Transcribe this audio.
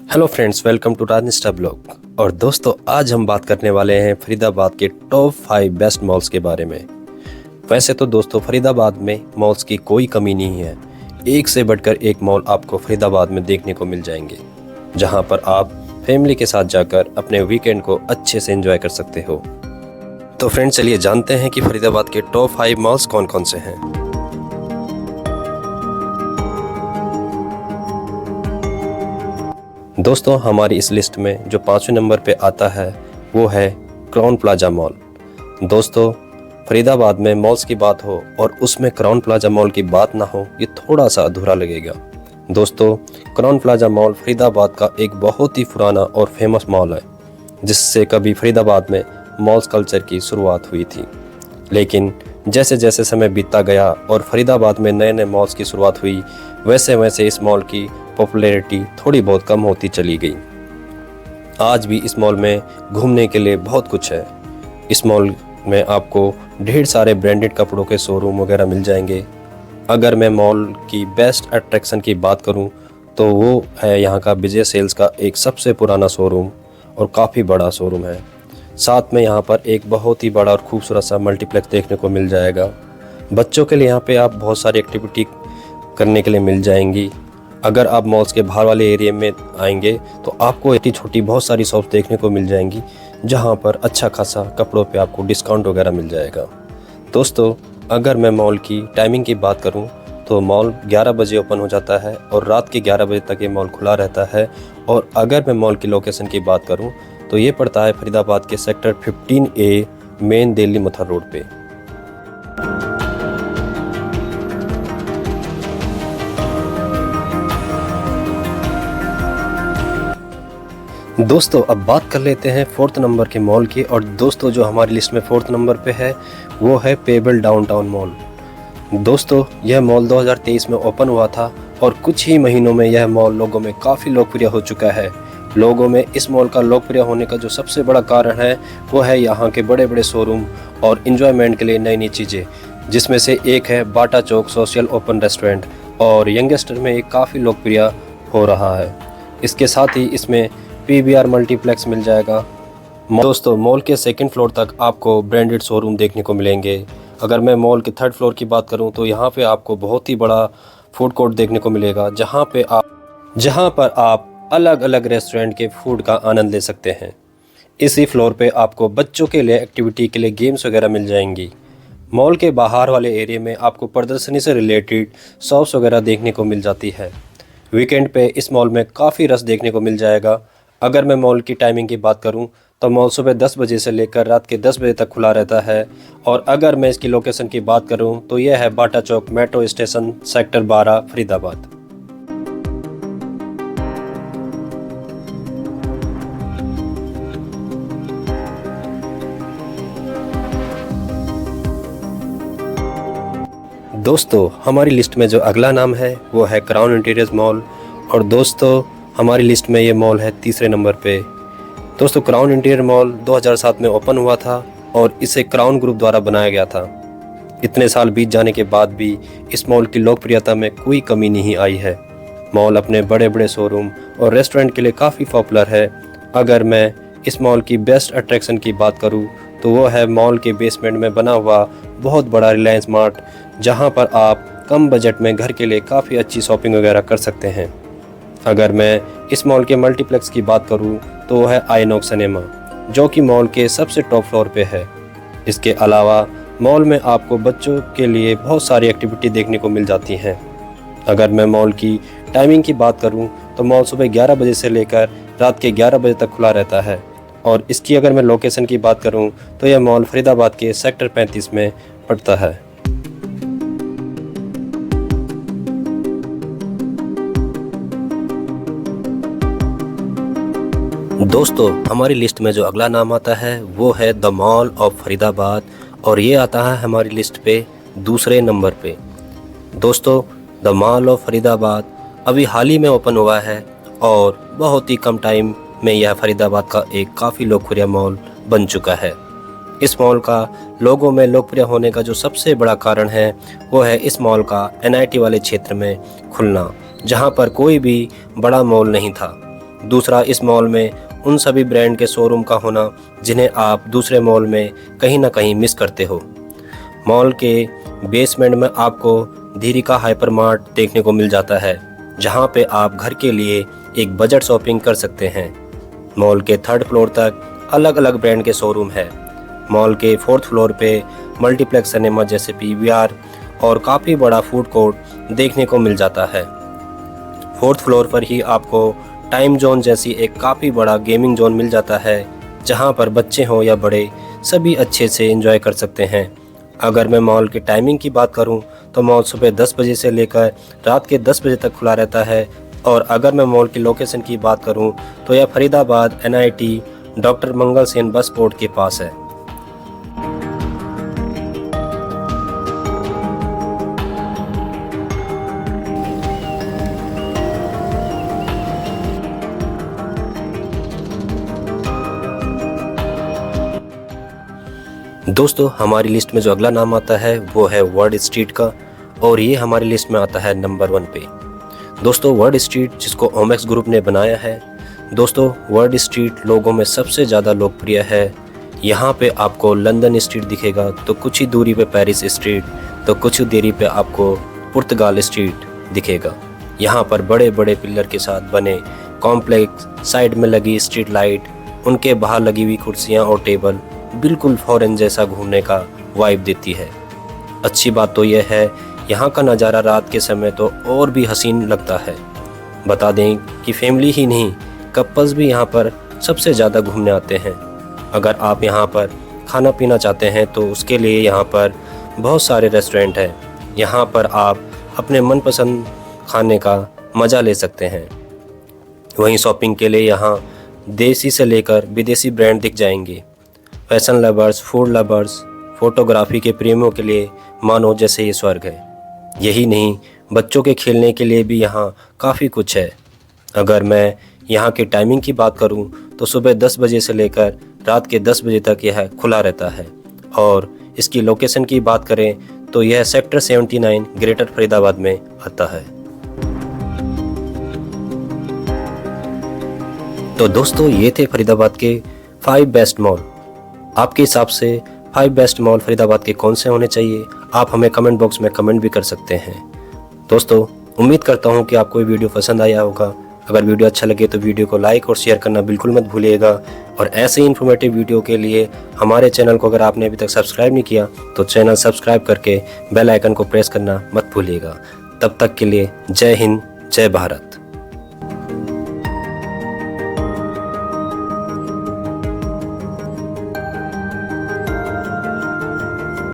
Hello friends, welcome to Rajnishtha blog. और दोस्तों, आज हम बात करने वाले हैं फरीदाबाद के टॉप 5 बेस्ट मॉल्स के बारे में। वैसे तो दोस्तों, फरीदाबाद में मॉल्स की कोई कमी नहीं है। एक से बढ़कर एक मॉल आपको फरीदाबाद में देखने को मिल जाएंगे, जहां पर आप फैमिली के साथ जाकर अपने वीकेंड को अच्छे से एंजॉय कर सकते हो। तो फ्रेंड्स, चलिए जानते हैं कि फरीदाबाद के टॉप 5 मॉल्स कौन कौन से हैं। दोस्तों, हमारी इस लिस्ट में जो 5वें नंबर पे आता है वो है क्राउन प्लाजा मॉल। दोस्तों, फरीदाबाद में मॉल्स की बात हो और उसमें क्राउन प्लाजा मॉल की बात ना हो, ये थोड़ा सा अधूरा लगेगा। दोस्तों, क्राउन प्लाजा मॉल फरीदाबाद का एक बहुत ही पुराना और फेमस मॉल है, जिससे कभी फरीदाबाद में मॉल्स कल्चर की शुरुआत हुई थी। लेकिन जैसे जैसे समय बीतता गया और फरीदाबाद में नए नए मॉल्स की शुरुआत हुई, वैसे वैसे इस मॉल की पॉपुलैरिटी थोड़ी बहुत कम होती चली गई। आज भी इस मॉल में घूमने के लिए बहुत कुछ है। इस मॉल में आपको ढेर सारे ब्रांडेड कपड़ों के शोरूम वगैरह मिल जाएंगे। अगर मैं मॉल की बेस्ट अट्रैक्शन की बात करूं तो वो है यहाँ का विजय सेल्स का एक सबसे पुराना शोरूम और काफ़ी बड़ा शोरूम है। साथ में यहाँ पर एक बहुत ही बड़ा और खूबसूरत सा मल्टीप्लेक्स देखने को मिल जाएगा। बच्चों के लिए यहाँ पे आप बहुत सारी एक्टिविटी करने के लिए मिल जाएंगी। अगर आप मॉल्स के बाहर वाले एरिया में आएंगे तो आपको इतनी छोटी बहुत सारी शॉप्स देखने को मिल जाएंगी, जहाँ पर अच्छा खासा कपड़ों पे आपको डिस्काउंट वगैरह मिल जाएगा। दोस्तों, अगर मैं मॉल की टाइमिंग की बात करूँ तो मॉल 11 बजे ओपन हो जाता है और रात के 11 बजे तक ये मॉल खुला रहता है। और अगर मैं मॉल की लोकेशन की बात करूँ तो ये पड़ता है फरीदाबाद के sector 15A main Delhi Mathura road पे। दोस्तों, अब बात कर लेते हैं 4th नंबर के मॉल की। और दोस्तों, जो हमारी लिस्ट में 4th नंबर पे है वो है पेबल डाउनटाउन मॉल। दोस्तों, यह मॉल 2023 में ओपन हुआ था और कुछ ही महीनों में यह मॉल लोगों में काफ़ी लोकप्रिय हो चुका है। लोगों में इस मॉल का लोकप्रिय होने का जो सबसे बड़ा कारण है वो है यहाँ के बड़े बड़े शोरूम और इन्जॉयमेंट के लिए नई नई चीज़ें, जिसमें से एक है बाटा चौक सोशल ओपन रेस्टोरेंट, और यंगस्टर में ये काफ़ी लोकप्रिय हो रहा है। इसके साथ ही इसमें PVR मल्टीप्लेक्स मिल जाएगा। दोस्तों, मॉल के 2nd फ्लोर तक आपको ब्रांडेड शोरूम देखने को मिलेंगे। अगर मैं मॉल के 3rd फ्लोर की बात करूं तो यहाँ पे आपको बहुत ही बड़ा फूड कोर्ट देखने को मिलेगा, जहाँ पर आप अलग अलग रेस्टोरेंट के फूड का आनंद ले सकते हैं। इसी फ्लोर पे आपको बच्चों के लिए एक्टिविटी के लिए गेम्स वगैरह मिल जाएंगी। मॉल के बाहर वाले एरिया में आपको प्रदर्शनी से रिलेटेड शॉप्स वगैरह देखने को मिल जाती है। वीकेंड पे इस मॉल में काफ़ी रश देखने को मिल जाएगा। अगर मैं मॉल की टाइमिंग की बात करूं तो मॉल सुबह 10 बजे से लेकर रात के 10 बजे तक खुला रहता है। और अगर मैं इसकी लोकेशन की बात करूं तो यह है बाटा चौक मेट्रो स्टेशन सेक्टर 12 फरीदाबाद। दोस्तों, हमारी लिस्ट में जो अगला नाम है वो है क्राउन इंटीरियर्स मॉल। और दोस्तों, हमारी लिस्ट में ये मॉल है 3रे नंबर पे। दोस्तों, क्राउन इंटीरियर मॉल 2007 में ओपन हुआ था और इसे क्राउन ग्रुप द्वारा बनाया गया था। इतने साल बीत जाने के बाद भी इस मॉल की लोकप्रियता में कोई कमी नहीं आई है। मॉल अपने बड़े बड़े शोरूम और रेस्टोरेंट के लिए काफ़ी पॉपुलर है। अगर मैं इस मॉल की बेस्ट अट्रैक्शन की बात करूँ तो वो है मॉल के बेसमेंट में बना हुआ बहुत बड़ा रिलायंस मार्ट, जहाँ पर आप कम बजट में घर के लिए काफ़ी अच्छी शॉपिंग वगैरह कर सकते हैं। अगर मैं इस मॉल के मल्टीप्लेक्स की बात करूं तो वो है आइनॉक्स सिनेमा, जो कि मॉल के सबसे टॉप फ्लोर पे है। इसके अलावा मॉल में आपको बच्चों के लिए बहुत सारी एक्टिविटी देखने को मिल जाती हैं। अगर मैं मॉल की टाइमिंग की बात करूं तो मॉल सुबह 11 बजे से लेकर रात के 11 बजे तक खुला रहता है। और इसकी अगर मैं लोकेशन की बात करूं तो यह मॉल फरीदाबाद के सेक्टर 35 में पड़ता है। दोस्तों, हमारी लिस्ट में जो अगला नाम आता है वो है द मॉल ऑफ फरीदाबाद, और ये आता है हमारी लिस्ट पे 2रे नंबर पे। दोस्तों, द मॉल ऑफ फरीदाबाद अभी हाल ही में ओपन हुआ है और बहुत ही कम टाइम में यह फरीदाबाद का एक काफ़ी लोकप्रिय मॉल बन चुका है। इस मॉल का लोगों में लोकप्रिय होने का जो सबसे बड़ा कारण है वो है इस मॉल का NIT वाले क्षेत्र में खुलना, जहाँ पर कोई भी बड़ा मॉल नहीं था। दूसरा, इस मॉल में उन सभी ब्रांड के शोरूम का होना जिन्हें आप दूसरे मॉल में कहीं ना कहीं मिस करते हो। मॉल के बेसमेंट में आपको धीरिका हाइपर मार्ट देखने को मिल जाता है, जहां पे आप घर के लिए एक बजट शॉपिंग कर सकते हैं। मॉल के 3rd फ्लोर तक अलग अलग ब्रांड के शोरूम है। मॉल के 4th फ्लोर पे मल्टीप्लेक्स सिनेमा जैसे PVR और काफ़ी बड़ा फूड कोर्ट देखने को मिल जाता है। 4th फ्लोर पर ही आपको टाइम जोन जैसी एक काफ़ी बड़ा गेमिंग जोन मिल जाता है, जहां पर बच्चे हों या बड़े सभी अच्छे से एंजॉय कर सकते हैं। अगर मैं मॉल की टाइमिंग की बात करूं तो मॉल सुबह 10 बजे से लेकर रात के 10 बजे तक खुला रहता है। और अगर मैं मॉल की लोकेशन की बात करूं तो यह फरीदाबाद NIT डॉक्टर मंगल सेन बस पोर्ट के पास है। दोस्तों, हमारी लिस्ट में जो अगला नाम आता है वो है वर्ड स्ट्रीट का, और ये हमारी लिस्ट में आता है नंबर 1 पे। दोस्तों, वर्ड स्ट्रीट जिसको ओमेक्स ग्रुप ने बनाया है। दोस्तों, वर्ड स्ट्रीट लोगों में सबसे ज़्यादा लोकप्रिय है। यहाँ पे आपको लंदन स्ट्रीट दिखेगा, तो कुछ ही दूरी पे पेरिस स्ट्रीट, तो कुछ ही दूरी पे आपको पुर्तगाल स्ट्रीट दिखेगा। यहाँ पर बड़े बड़े पिलर के साथ बने कॉम्प्लेक्स, साइड में लगी स्ट्रीट लाइट, उनके बाहर लगी हुई कुर्सियाँ और टेबल बिल्कुल फॉरेन जैसा घूमने का वाइब देती है। अच्छी बात तो यह है, यहाँ का नज़ारा रात के समय तो और भी हसीन लगता है। बता दें कि फैमिली ही नहीं, कपल्स भी यहाँ पर सबसे ज़्यादा घूमने आते हैं। अगर आप यहाँ पर खाना पीना चाहते हैं तो उसके लिए यहाँ पर बहुत सारे रेस्टोरेंट हैं। यहाँ पर आप अपने मनपसंद खाने का मज़ा ले सकते हैं। वहीं शॉपिंग के लिए यहाँ देसी से लेकर विदेशी ब्रांड दिख जाएंगे। Fashion lovers, food lovers, photography के प्रेमियों के लिए मानो जैसे ये स्वर्ग है। यही नहीं, बच्चों के खेलने के लिए भी यहाँ काफ़ी कुछ है। अगर मैं यहाँ की टाइमिंग की बात करूँ तो सुबह 10 बजे से लेकर रात के 10 बजे तक यह खुला रहता है। और इसकी लोकेशन की बात करें तो यह सेक्टर 79 ग्रेटर फरीदाबाद में आता है। तो दोस्तों, ये थे फरीदाबाद के 5 बेस्ट मॉल। आपके हिसाब से 5 बेस्ट मॉल फरीदाबाद के कौन से होने चाहिए? आप हमें कमेंट बॉक्स में कमेंट भी कर सकते हैं। दोस्तों, उम्मीद करता हूँ कि आपको ये वीडियो पसंद आया होगा। अगर वीडियो अच्छा लगे तो वीडियो को लाइक और शेयर करना बिल्कुल मत भूलिएगा। और ऐसे ही इन्फॉर्मेटिव वीडियो के लिए हमारे चैनल को अगर आपने अभी तक सब्सक्राइब नहीं किया तो चैनल सब्सक्राइब करके बेल आइकन को प्रेस करना मत भूलिएगा। तब तक के लिए जय हिंद, जय भारत।